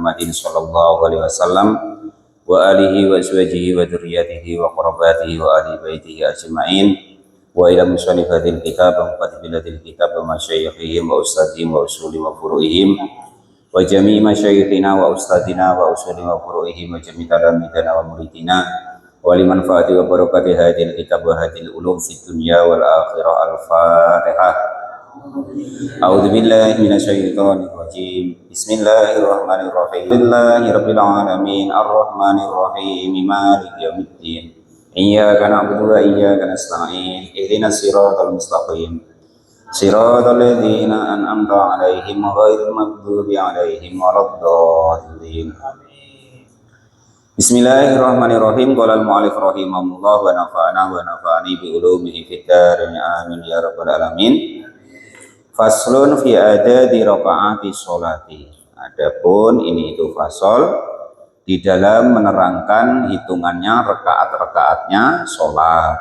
Muhammadin sallallahu alaihi wasallam wa alihi wa azwajihi wa dzurriyyatihi wa qurabatihi wa ahli baitihi ajma'in wa ila musannifatil kitab wa muqaddimatil kitab wa masyayikhihim wa ustadzihim wa usuli wa furu'ihim wa jami'i masyayikhina wa ustadzina wa usuli wa furu'ihim wa jami'i talamidana wa muridina wa liman fa'ati wa barakati hadil kitab wa hadil ulum fid dunya wal akhirah. Al-Fatihah. A'udzu billahi minasyaitonir rajim. Bismillahirrahmanirrahim. Alhamdulillahirabbil alamin arrahmanir rahim maliki yaumiddin. Iyyaka na'budu wa iyyaka nasta'in. Ihdinas siratal mustaqim. Siratal ladzina an'amta 'alaihim ghairil maghdubi 'alaihim waladdallin. Bismillahirrahmanirrahim. Qala al-mu'allif rahimahullah wa nafa'ana wa nafa'ani bi ulumihi fid darin amin ya rabbal alamin. Faslun fi adadi rakaati sholati. Adapun ini itu fasol di dalam menerangkan hitungannya rakaat-rakaatnya sholat.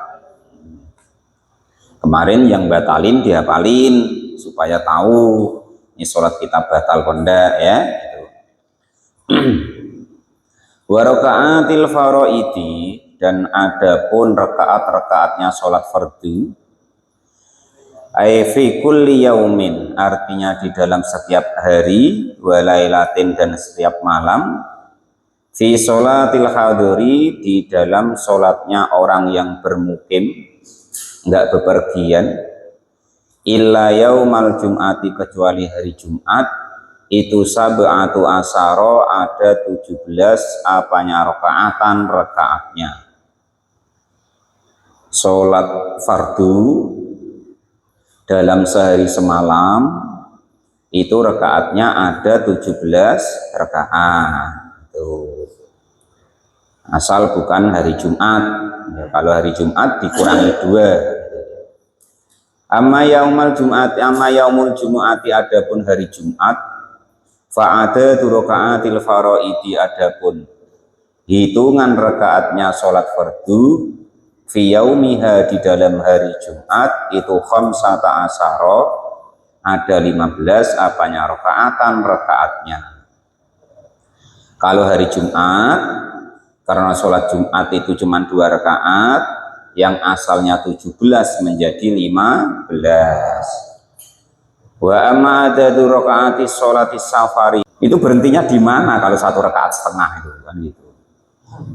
Kemarin yang batalin dihafalin supaya tahu ini sholat kita batal konda ya. Wa rakaatil faraidi, dan adapun rakaat-rakaatnya sholat fardu. Fi kulli yaumin, artinya di dalam setiap hari, wa lailatin, dan setiap malam. Fi sholatil hadiri, di dalam sholatnya orang yang bermukim, enggak bepergian. Illa yaumal jum'ati, kecuali hari Jumat, itu sab'atu asaro, ada 17 apanya rakaatnya. Sholat fardu dalam sehari semalam itu rakaatnya ada 17 rakaat. Tuh. Asal bukan hari Jumat. Ya, kalau hari Jumat dikurangi 2. Amma yaumul jumu'ati, adapun hari Jumat, fa'ada raqaatil faraidi, adapun hitungan rakaatnya sholat fardu, fi yaumiha, di dalam hari Jumat itu khamsata asaro, ada 15 apanya rakaatnya. Kalau hari Jumat, karena sholat Jumat itu cuma 2 rakaat, yang asalnya 17 menjadi 15. Wa amma adadu rakaati sholati safari, itu berhentinya di mana kalau 1 rakaat setengah itu kan gitu.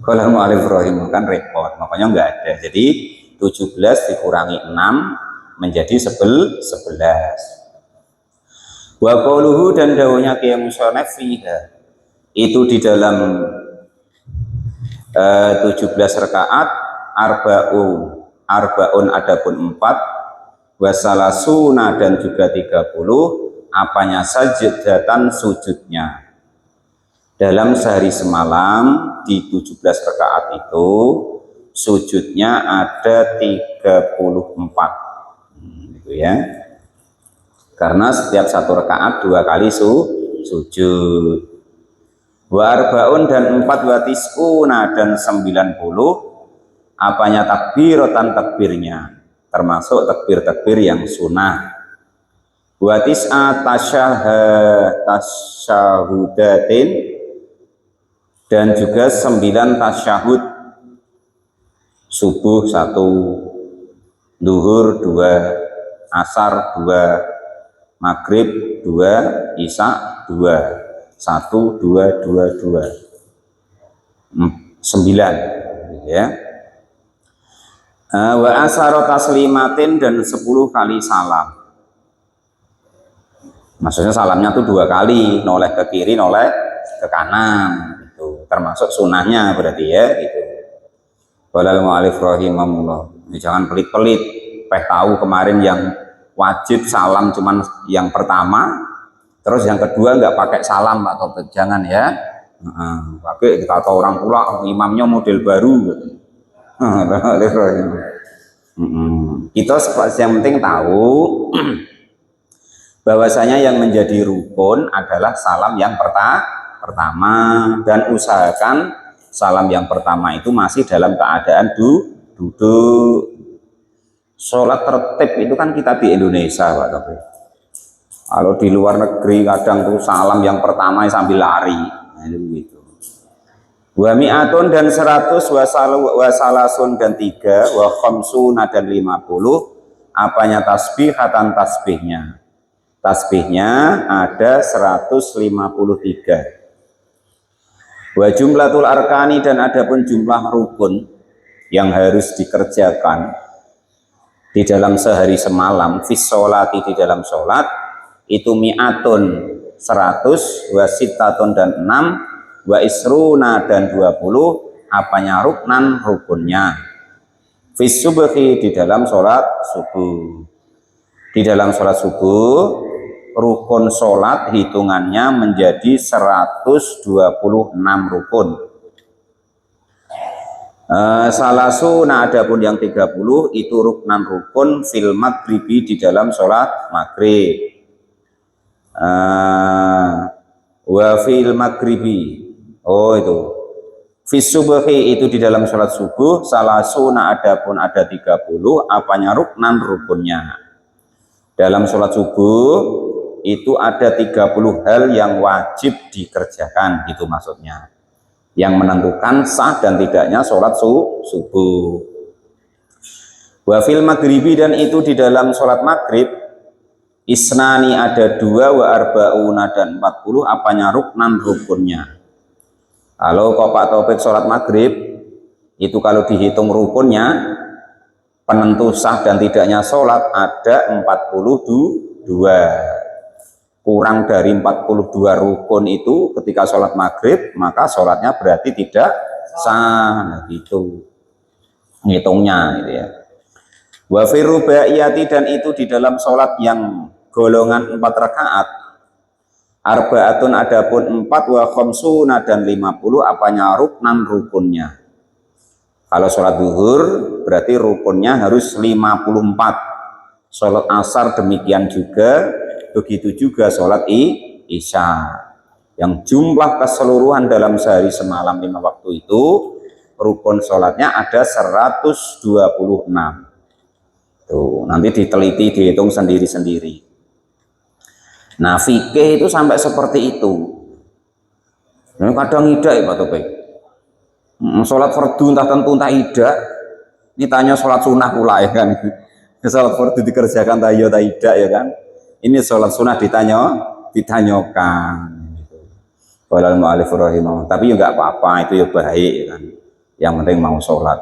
Kalau mu'allif rahim kan repot, makanya enggak ada. Jadi 17 dikurangi 6 menjadi 11. Wa qauluhu, dan dawuhnya qiyam musannaf fiha, itu di dalam 17 rakaat, arbaun adapun 4, wasalasuna, dan juga 30 apanya sajdatan, sujudnya. Dalam sehari semalam di 17 rakaat itu sujudnya ada 34. Gitu ya. Karena setiap 1 rakaat 2 kali sujud. Wa arbaun, dan 4, wa tis'una, dan 90 apanya takbiratan, takbirnya, termasuk takbir-takbir yang sunnah. Wa tis'a tasyahudatin, dan juga 9 tasyahud. Subuh 1, duhur 2, asar 2, maghrib 2, isya 2, 1, 2, 2, 2, 9 ya. Wa asaro taslimatin, dan 10 kali salam. Maksudnya salamnya tuh 2 kali, noleh ke kiri, noleh ke kanan. Termasuk sunahnya berarti ya gitu. Walal mu'allif rahimahullah. Jangan pelit-pelit. Tahu kemarin yang wajib salam cuman yang pertama, terus yang kedua nggak pakai salam atau jangan ya. Pakai kata orang pula imamnya model baru gitu. Kita yang penting tahu bahwasanya yang menjadi rukun adalah salam yang pertama, dan usahakan salam yang pertama itu masih dalam keadaan duduk. Sholat tertib itu kan kita di Indonesia, Pak Tapi. Kalau di luar negeri kadang tuh salam yang pertama sambil lari. begitu. Wa mi'atun dan 100 wa salasun dan 3 wa khamsuna dan 50 apanya tasbihatan tasbihnya. Tasbihnya ada 153. Wa jumlatul arkani dan adapun jumlah rukun yang harus dikerjakan di dalam sehari semalam fis sholati di dalam sholat itu mi'atun 100 wa sittatun dan 6 wa isruna dan 20 apanya ruknan rukunnya fis subhi di dalam sholat subuh. Di dalam sholat subuh rukun sholat hitungannya menjadi 126 rukun. Salasuna adapun yang 30 itu ruknan rukun fil maghribi di dalam sholat maghrib. Wa fil maghribi itu fis subhi itu di dalam sholat subuh. Salasuna adapun ada 30 apanya ruknan rukunnya. Dalam sholat subuh itu ada 30 hal yang wajib dikerjakan, gitu maksudnya, yang menentukan sah dan tidaknya sholat subuh. Wa fil maghribi dan itu di dalam sholat maghrib isnani ada 2 wa arba'una dan 40 apanya ruknan rukunnya. Kalau kok Pak Taufik sholat maghrib itu kalau dihitung rukunnya penentu sah dan tidaknya sholat ada 42. Kurang dari 42 rukun itu ketika sholat maghrib maka sholatnya berarti tidak sah. Nah, gitu ngitungnya gitu ya. Wa fi rubaiyati dan itu di dalam sholat yang golongan 4 rakaat arba'atun adapun 4 wa khamsuna dan 50 apanya ruknan rukunnya. Kalau sholat zuhur berarti rukunnya harus 54. Sholat asar demikian juga, begitu juga sholat isya. Yang jumlah keseluruhan dalam sehari semalam 5 waktu itu rukun sholatnya ada 126. Tuh, nanti diteliti dihitung sendiri-sendiri. Nah fikih itu sampai seperti itu. Nah, kadang tidak ya Pak Topik. Sholat fardu entah tentu entah tidak. Ini tanya sholat sunnah pula ya kan. Sholat fardu dikerjakan tak iya tak tidak ya kan. Ini sholat sunnah ditanyakan. Walal mu'alif rahimahullah. Tapi ya nggak apa-apa, itu ya baik ya kan. Yang penting mau sholat.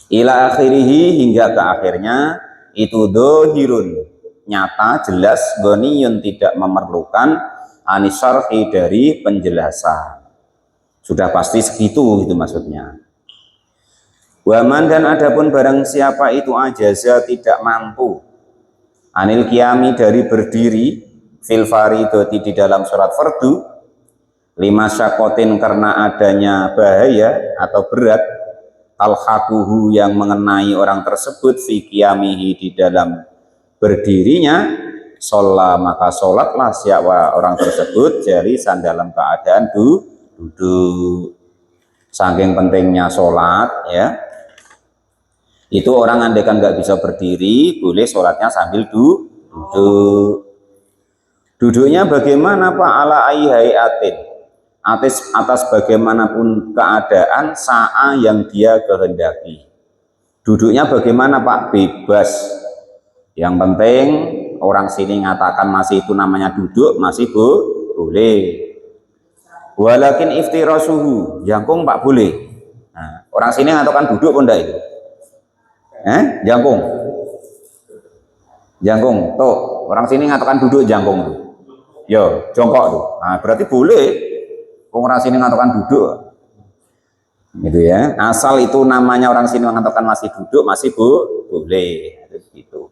Ila akhirihi hingga ke akhirnya itu dohirun nyata jelas ghaniyun tidak memerlukan anisarhi dari penjelasan. Sudah pasti segitu gitu maksudnya. Waman dan adapun barang siapa itu ajaza tidak mampu anil qiyami dari berdiri fil faridati di dalam sholat fardu lima syakotin karena adanya bahaya atau berat talhaquhu yang mengenai orang tersebut fi qiyamihi di dalam berdirinya sholat maka sholatlah siapa orang tersebut jalisan dalam keadaan duduk. Saking pentingnya sholat ya, itu orang andaikan nggak bisa berdiri boleh sholatnya sambil duduk. Duduknya bagaimana Pak? Ala ayhayatin atas bagaimanapun keadaan sa'a yang dia kehendaki. Duduknya bagaimana Pak? Bebas. Yang penting orang sini ngatakan masih itu namanya duduk masih boleh. Walakin iftirasuhu jangkung Pak boleh. Nah, orang sini ngatakan duduk pun enggak itu. Jangkung. Jangkung. Tuh, orang sini ngatakan duduk jangkung tuh. Yo, jongkok tuh. Nah, berarti boleh. Orang sini ngatakan duduk. Gitu ya. Asal itu namanya orang sini mengatakan masih duduk, masih boleh. Gitu.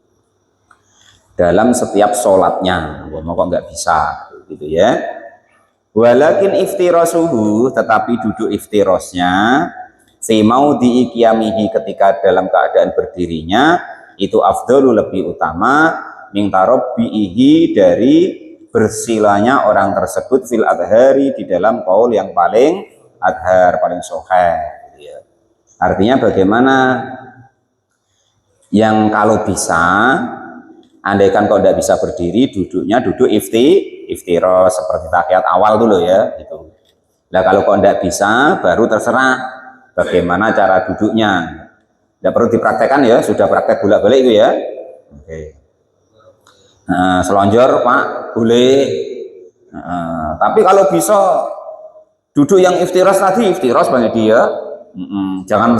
Dalam setiap sholatnya. Mau kok nggak bisa gitu ya. Walakin iftirasuhu tetapi duduk iftirosnya fi maudhi'i qiyamihi ketika dalam keadaan berdirinya itu afdalu lebih utama min tarabbihi dari bersilanya orang tersebut fil adhari di dalam qaul yang paling adhar paling sahih ya. Artinya bagaimana yang kalau bisa andaikan kalau tidak bisa berdiri duduknya duduk iftiros seperti tahiyat awal dulu ya gitu. Nah kalau kok tidak bisa, baru terserah bagaimana cara duduknya. Tidak perlu dipraktekkan ya, sudah praktek bolak-balik itu ya. Oke. Nah, selonjor Pak boleh. Tapi kalau bisa duduk yang iftiras tadi, iftiras banyak dia. Jangan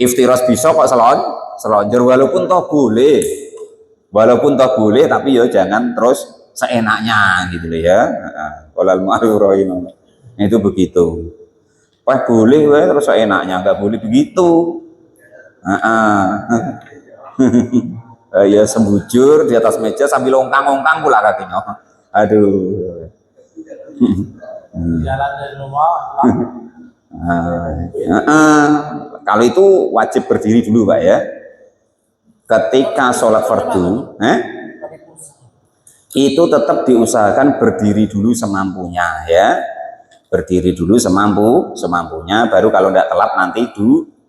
iftiras bisa kok selonjor walaupun toh boleh, tapi ya jangan terus seenaknya gitu loh ya. Kalau mu'alif itu begitu. Wah boleh terus seenaknya, nggak boleh begitu. Ya sembujur di atas meja sambil ongkang-ongkang pula kakinya. Aduh. Jalan dari rumah. Kalau itu wajib berdiri dulu Pak ya. Ketika sholat fardu, itu tetap diusahakan berdiri dulu semampunya ya. Berdiri dulu semampunya, baru kalau tidak telap nanti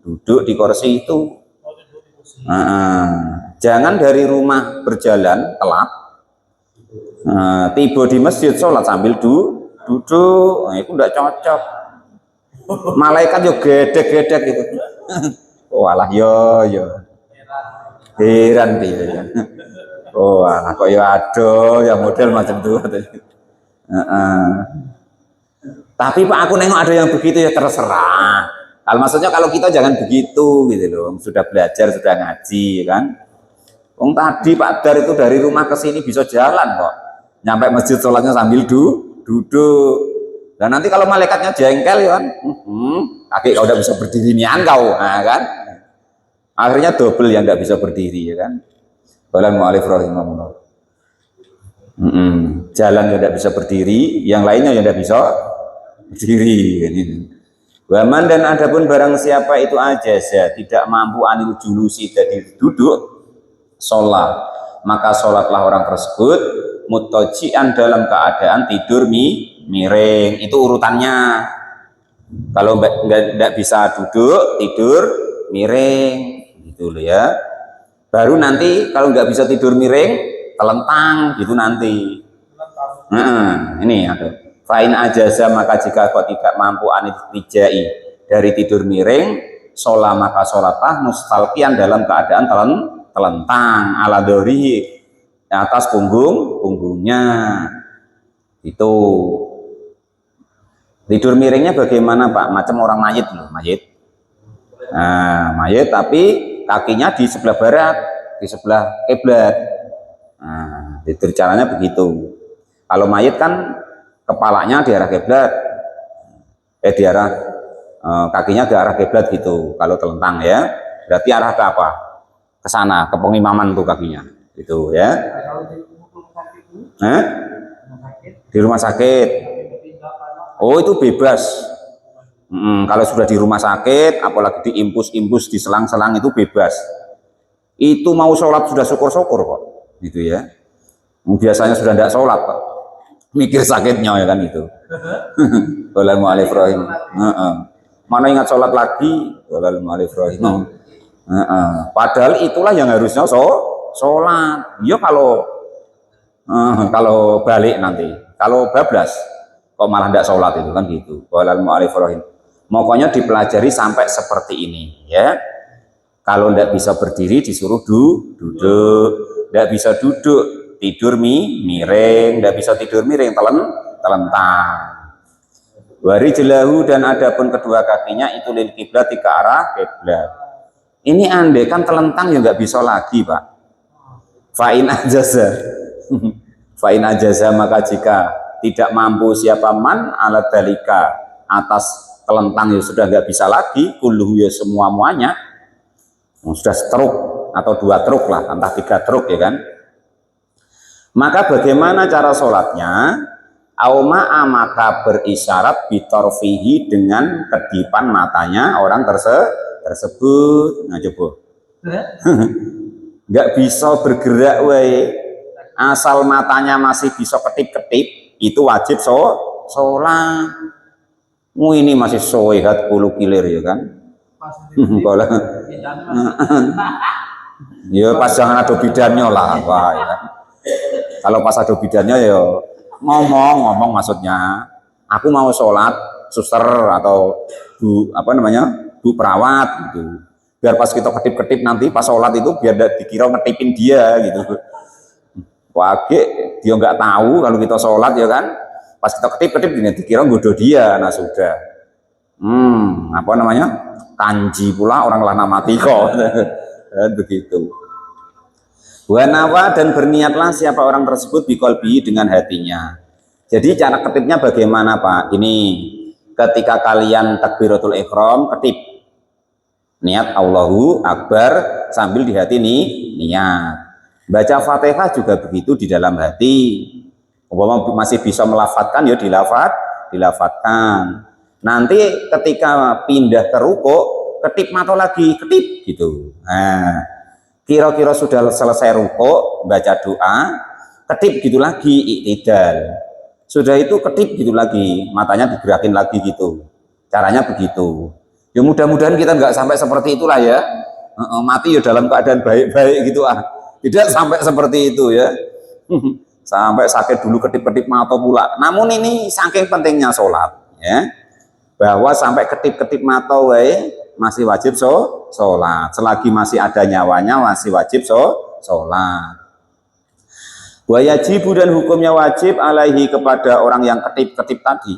duduk di kursi itu. Jangan dari rumah berjalan telap, tiba di masjid sholat sambil duduk, itu tidak cocok. Malaikat yo gedek-gedek gitu. Walah yo heran dia. Oh alah kok yo aduh ya model macam itu. Tapi Pak aku nengok ada yang begitu ya terserah. Kalau maksudnya kalau kita jangan begitu gitu loh. Sudah belajar, sudah ngaji kan. Tadi Pak Dar itu dari rumah ke sini bisa jalan kok. Nyampe masjid sholatnya sambil duduk. Dan nanti kalau malaikatnya jengkel ya kan, kaki kau udah bisa berdiri nih kau, kan? Akhirnya double yang nggak bisa berdiri ya kan. Balan mu'alif rahimahullah. Jalan yang nggak bisa berdiri, yang lainnya yang nggak bisa berdiri. Waman dan adapun barang siapa itu aja tidak mampu anil julusi jadi duduk sholat, maka sholatlah orang tersebut mutojian dalam keadaan tidur miring. Itu urutannya. Kalau nggak bisa duduk, tidur miring gitu loh ya. Baru nanti kalau nggak bisa tidur miring, telentang gitu nanti. Ini ada. Fa'in ajaza maka jika kau tidak mampu anitijai dari tidur miring, sholat maka sholatlah mustalqian dalam keadaan telentang ala dori atas punggungnya. Itu tidur miringnya bagaimana Pak? Macam orang mayit loh, mayit. Nah, mayit tapi kakinya di sebelah barat, di sebelah kiblat. Nah, tidur caranya begitu. Kalau mayit kan kepalanya di arah kiblat, di arah kakinya di arah kiblat gitu. Kalau telentang ya, berarti arah ke apa? Ke sana, ke pengimaman tuh kakinya, gitu ya. Di rumah sakit. Oh itu bebas. Kalau sudah di rumah sakit, apalagi diimpus-impus, diselang-selang itu bebas. Itu mau sholat sudah syukur-syukur kok, gitu ya. Biasanya sudah tidak sholat Pak. Mikir sakitnya ya kan itu. Walal mu'alif rahim. Mana ingat sholat lagi? Walal mu'alif rahim. Padahal itulah yang harusnya sholat. Ya kalau balik nanti, kalau bablas, kok malah tidak sholat itu kan gitu. Walal mu'alif rahim. Pokoknya dipelajari sampai seperti ini ya. Kalau tidak bisa berdiri disuruh duduk, tidak bisa duduk tidur miring, tidak bisa tidur miring telentang. Wari jelahu dan adapun kedua kakinya itu lil kiblat ke arah kiblat. Ini andai kan telentang ya nggak bisa lagi Pak. Fa'in ajaza maka jika tidak mampu siapa man alat dalika atas telentang ya sudah nggak bisa lagi, kulluhu ya semuanya sudah stroke atau 2 truk lah, entah 3 truk ya kan. Maka bagaimana cara sholatnya? Auma maka berisyarat bitorfihi dengan kedipan matanya orang tersebut. Nah coba, nggak bisa bergerak asal matanya masih bisa ketip-ketip, itu wajib sholat. Ini masih soehat 10 kilir ya kan? Ya pas jangan ada bidannya lah Pak ya. Kalau pas ada bidannya ya ngomong maksudnya aku mau sholat suster atau bu apa namanya bu perawat gitu, biar pas kita ketip-ketip nanti pas sholat itu biar dikira ngetipin dia gitu. Wage dia nggak tahu kalau kita sholat ya kan, pas kita ketip-ketip gini dikira godo dia. Nah sudah apa namanya kanji pula orang lana mati kok. Begitu. Wanawa dan berniatlah siapa orang tersebut biqalbihi dengan hatinya. Jadi cara ketipnya bagaimana Pak? Ini ketika kalian takbiratul ihram ketip niat Allahu Akbar sambil di hati nih niat. Baca Fatihah juga begitu di dalam hati. Umpama masih bisa melafatkan ya dilafatkan. Nanti ketika pindah ke ruku ketip mata lagi, ketip gitu. Nah, kira-kira sudah selesai ruku baca doa, ketip gitu lagi iktidal. Sudah itu ketip gitu lagi, matanya digerakin lagi gitu. Caranya begitu. Ya mudah-mudahan kita nggak sampai seperti itulah ya. Mati ya dalam keadaan baik-baik gitu Tidak sampai seperti itu ya. Sampai sakit dulu ketip-ketip mata pula. Namun ini saking pentingnya sholat ya. Bahwa sampai ketip-ketip mata masih wajib sholat. Selagi masih ada nyawanya masih wajib sholat. Wajibu dan hukumnya wajib alaihi kepada orang yang ketip-ketip tadi.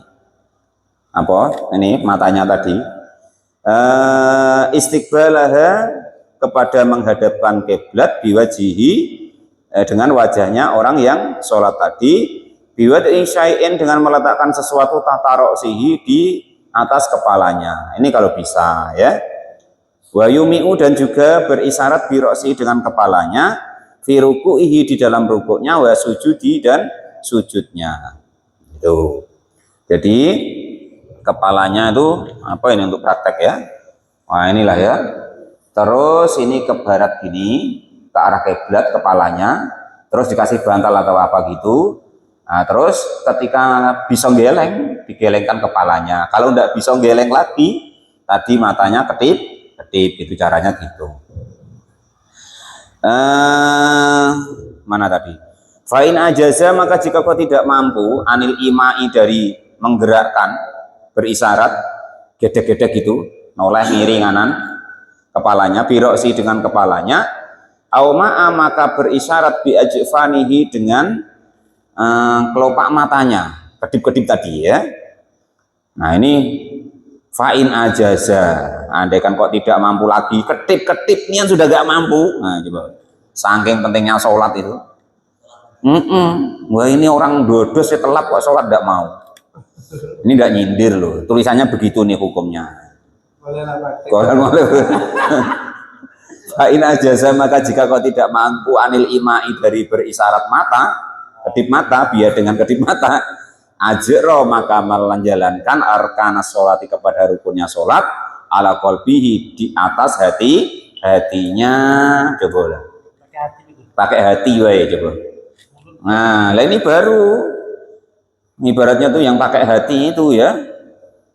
Apa? Ini matanya tadi. Istiqbalaha kepada menghadapkan kiblat biwajihi dengan wajahnya orang yang sholat tadi, biwad'i syai'in dengan meletakkan sesuatu tataroksihi di atas kepalanya. Ini kalau bisa ya. Wa yumi'u dan juga berisyarat biroksi dengan kepalanya, fi ruku'ihi di dalam rukuknya, wa sujudi dan sujudnya. Itu. Jadi kepalanya itu apa ini untuk praktek ya? Wah inilah ya. Terus ini ke barat gini, ke arah kiblat kepalanya, terus dikasih bantal atau apa gitu. Nah, terus ketika bisa geleng, digelengkan kepalanya. Kalau enggak bisa geleng lagi, tadi matanya ketip, itu caranya gitu. Mana tadi? Fa'in ajaza maka jika kau tidak mampu anil imai dari menggerakkan berisyarat gedek-gedek gitu, noleh miring kanan kepalanya, biroksi dengan kepalanya, auma'a maka berisyarat biajfanihi dengan kelopak matanya, kedip-kedip tadi ya. Nah ini fa'in ajaza, andaikan kok tidak mampu lagi, ketip-ketipnya sudah gak mampu. Nah coba, saking pentingnya sholat itu. Wah ini orang dodos telat kok sholat gak mau. Ini gak nyindir loh, tulisannya begitu nih hukumnya. Fa'in ajaza maka jika kau tidak mampu anil imai dari berisyarat mata, kedip mata, biar dengan kedip mata, ajro maka menjalankan arkanas sholati kepada rukunnya sholat ala qalbihi di atas hatinya. Coba pakai hati wae coba. Nah ini baru ibaratnya tuh yang pakai hati itu ya.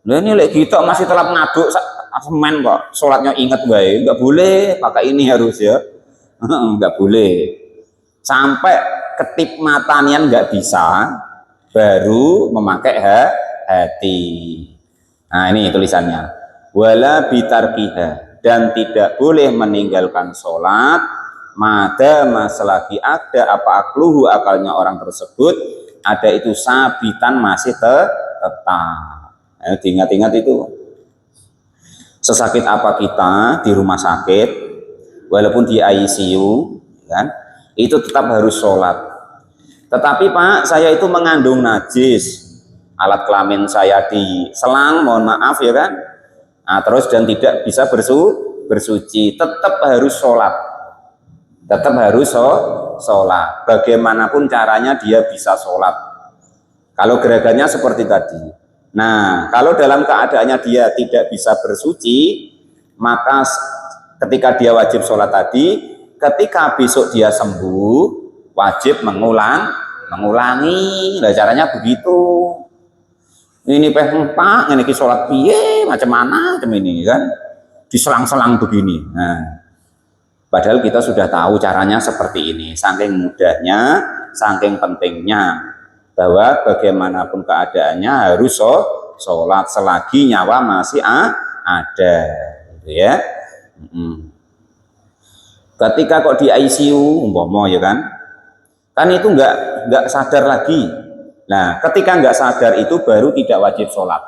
Lah ini kita masih telat ngaduk semen kok, sholatnya ingat baik, nggak boleh pakai ini harus ya, nggak boleh. Sampai ketip matanian nggak bisa, baru memakai hati. Nah ini tulisannya. Wala bitarkiha dan tidak boleh meninggalkan sholat, mada selagi ada apa akluhu akalnya orang tersebut, ada itu sabitan masih tetap. Diingat-ingat itu. Sesakit apa kita di rumah sakit, walaupun di ICU, kan, itu tetap harus sholat. Tetapi Pak, saya itu mengandung najis, alat kelamin saya diselang, mohon maaf ya kan. Nah, terus dan tidak bisa bersuci, tetap harus sholat. Tetap harus sholat. Bagaimanapun caranya dia bisa sholat. Kalau gerakannya seperti tadi. Nah, kalau dalam keadaannya dia tidak bisa bersuci, maka ketika dia wajib sholat tadi, ketika besok dia sembuh, wajib mengulangi. Nah, caranya begitu. Ini pempak, ini sholat piye, macam mana, macam ini kan, diselang-selang begini. Nah, padahal kita sudah tahu caranya seperti ini, saking mudahnya, saking pentingnya. Bahwa bagaimanapun keadaannya harus sholat selagi nyawa masih ada, gitu ya. Ketika kok di ICU umpama ya kan itu nggak sadar lagi. Nah, ketika nggak sadar itu baru tidak wajib sholat.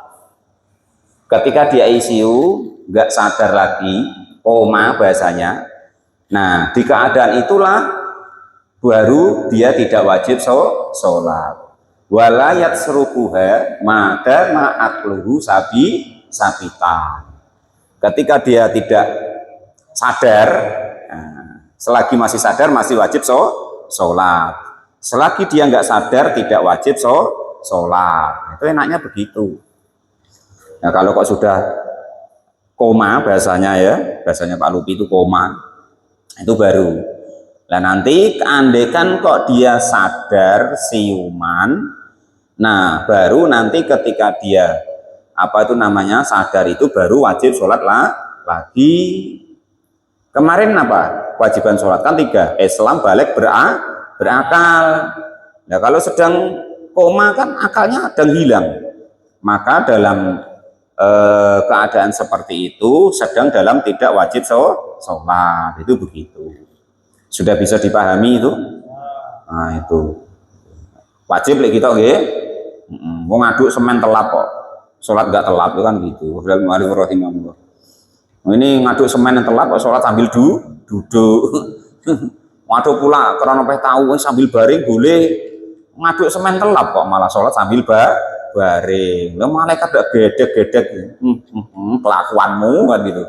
Ketika di ICU nggak sadar lagi, koma bahasanya. Nah, di keadaan itulah baru dia tidak wajib sholat. Walayat serukuha maka ma'akluhu sabitan. Ketika dia tidak sadar, selagi masih sadar masih wajib sholat. Selagi dia nggak sadar tidak wajib sholat. Itu enaknya begitu. Nah, kalau kok sudah koma bahasanya ya, bahasanya Pak Lupi itu koma, itu baru. Nah nanti keandekan kok dia sadar siuman, nah baru nanti ketika dia sadar itu baru wajib sholat lagi. Kemarin apa kewajiban sholat kan 3, Islam, balik, berakal. Nah kalau sedang koma kan akalnya sedang hilang, maka dalam keadaan seperti itu sedang dalam tidak wajib sholat, itu begitu. Sudah bisa dipahami itu? Nah itu wajib lagi kita nggih. Mau ngaduk semen telap kok, sholat gak telap itu kan gitu. Ini ngaduk semen yang telap kok sholat sambil duduk. Waduh pula karena tahu sambil baring boleh, ngaduk semen telap kok malah sholat sambil baring. Lo malaikat gak gedek-gedek, kelakuanmu kan gitu.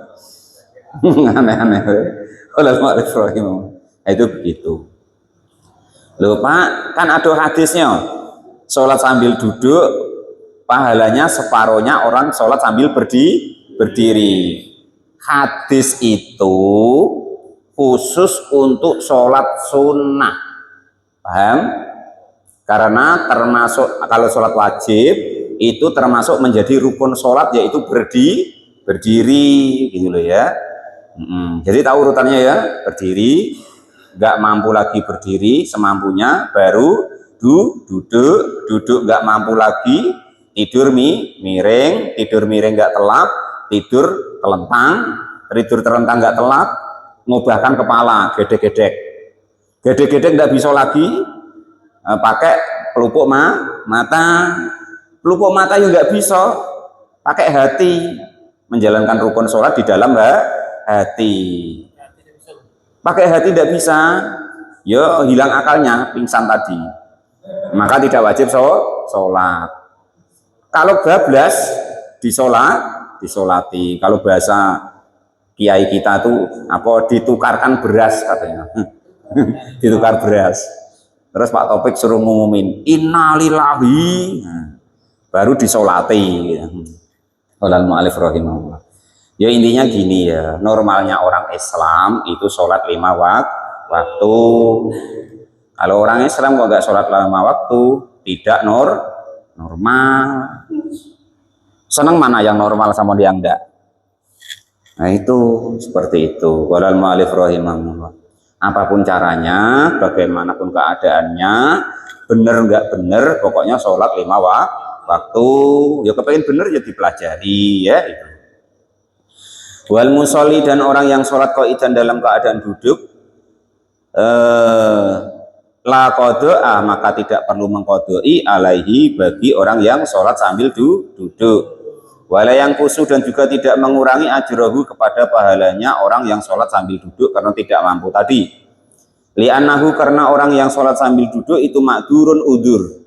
Aneh-aneh. Nah, itu begitu. Loh Pak, kan ada hadisnya, sholat sambil duduk pahalanya separohnya orang sholat sambil berdiri. Hadis itu khusus untuk sholat sunnah, paham? Karena termasuk kalau sholat wajib itu termasuk menjadi rukun sholat, yaitu berdiri gitu loh ya. Jadi tahu urutannya ya, berdiri, nggak mampu lagi berdiri semampunya, baru duduk nggak mampu lagi, tidur miring nggak telap, tidur terlentang nggak telap, ngubahkan kepala, gedek nggak bisa lagi, pakai pelupuk mata juga nggak bisa, pakai hati, menjalankan rukun sholat di dalam hati. Pakai hati tidak bisa, ya hilang akalnya, pingsan tadi, maka tidak wajib sholat. Kalau bablas disolati. Kalau bahasa kiai kita tuh ditukarkan beras katanya. Ditukar beras. Terus Pak Topik suruh ngumumin innalillahi, baru disolati. Walal mu'alif rahimahullah. Ya intinya gini ya, normalnya orang Islam itu sholat 5 waktu. Kalau orang Islam kok nggak sholat 5 waktu, tidak normal. Senang mana yang normal sama yang enggak? Nah itu seperti itu. Walal mu'alif rahimahullah. Apapun caranya, bagaimanapun keadaannya, bener nggak bener, pokoknya sholat 5 waktu. Ya kepengen bener ya dipelajari ya itu. Wal musolli, dan orang yang sholat qaidan dalam keadaan duduk, la qadha, maka tidak perlu mengqadai alaihi bagi orang yang sholat sambil duduk. Wala yang kusu, dan juga tidak mengurangi ajrahu kepada pahalanya orang yang sholat sambil duduk karena tidak mampu tadi. Li'annahu, karena orang yang sholat sambil duduk itu ma'dzurun udzur.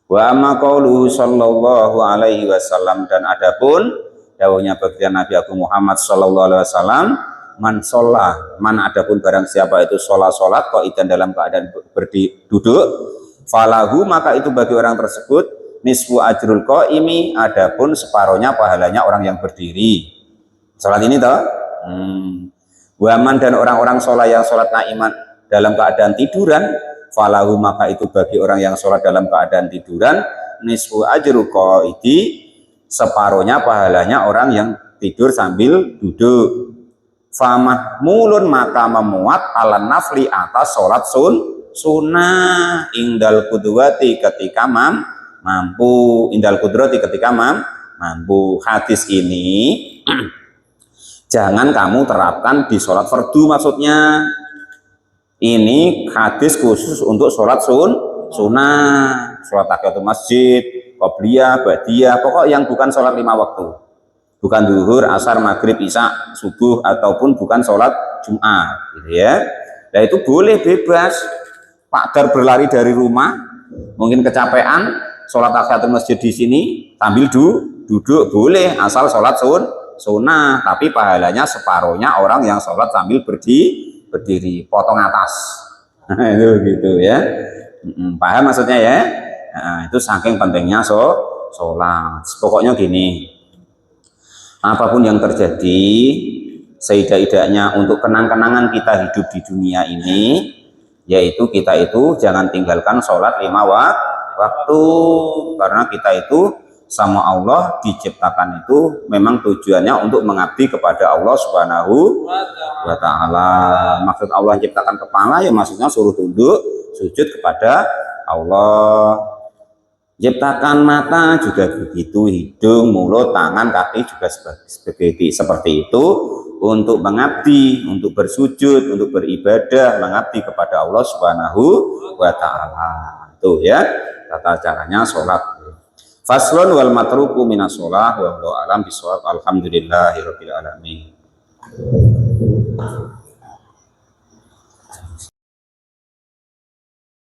Wa amma qauluhu sallallahu alaihi wasallam, dan adapun dawuhnya baginda Nabi Agung Muhammad sallallahu alaihi wasallam, man adapun barang siapa itu sholat qaidan dalam keadaan duduk, falahu, maka itu bagi orang tersebut nisfu ajrul qaimi, adapun separohnya pahalanya orang yang berdiri. Salat ini toh. Waman, dan orang-orang sholat yang sholat naiman dalam keadaan tiduran, falahu, maka itu bagi orang yang sholat dalam keadaan tiduran nisfu ajrul qaidi, separohnya pahalanya orang yang tidur sambil duduk. Famahmulun, maka memuat ala nafli, atas sholat sunnah, ingdal qudwati, ketika mampu, indal kudrati ketika mampu. Hadis ini jangan kamu terapkan di sholat fardu maksudnya. Ini hadis khusus untuk sholat sunnah, sholat tahiyatul masjid, qobliyah, ba'diyah, pokok yang bukan sholat 5 waktu. Bukan zuhur, asar, maghrib, isya, subuh, ataupun bukan sholat Jumat, gitu ya. Nah itu boleh bebas. Pak Dar berlari dari rumah, mungkin kecapean, sholat tahiyatul masjid di sini sambil duduk boleh, asal sholat sunnah, tapi pahalanya separohnya orang yang sholat sambil berdiri, potong atas. Itu gitu ya. Paham maksudnya ya? Nah, itu saking pentingnya sholat. Pokoknya gini, apapun yang terjadi, seidak-idaknya untuk kenang-kenangan kita hidup di dunia ini, yaitu kita itu jangan tinggalkan sholat 5 waktu, karena kita itu sama Allah diciptakan itu memang tujuannya untuk mengabdi kepada Allah Subhanahu wa ta'ala. Maksud Allah ciptakan kepala ya maksudnya suruh tunduk sujud kepada Allah. Ciptakan mata juga begitu, hidung, mulut, tangan, kaki juga seperti itu untuk mengabdi, untuk bersujud, untuk beribadah, mengabdi kepada Allah Subhanahu wa ta'ala. Itu ya tata caranya sholat. Faslun wal matruku minas sholah wa alam bisawab. Alhamdulillahirabbil alamin.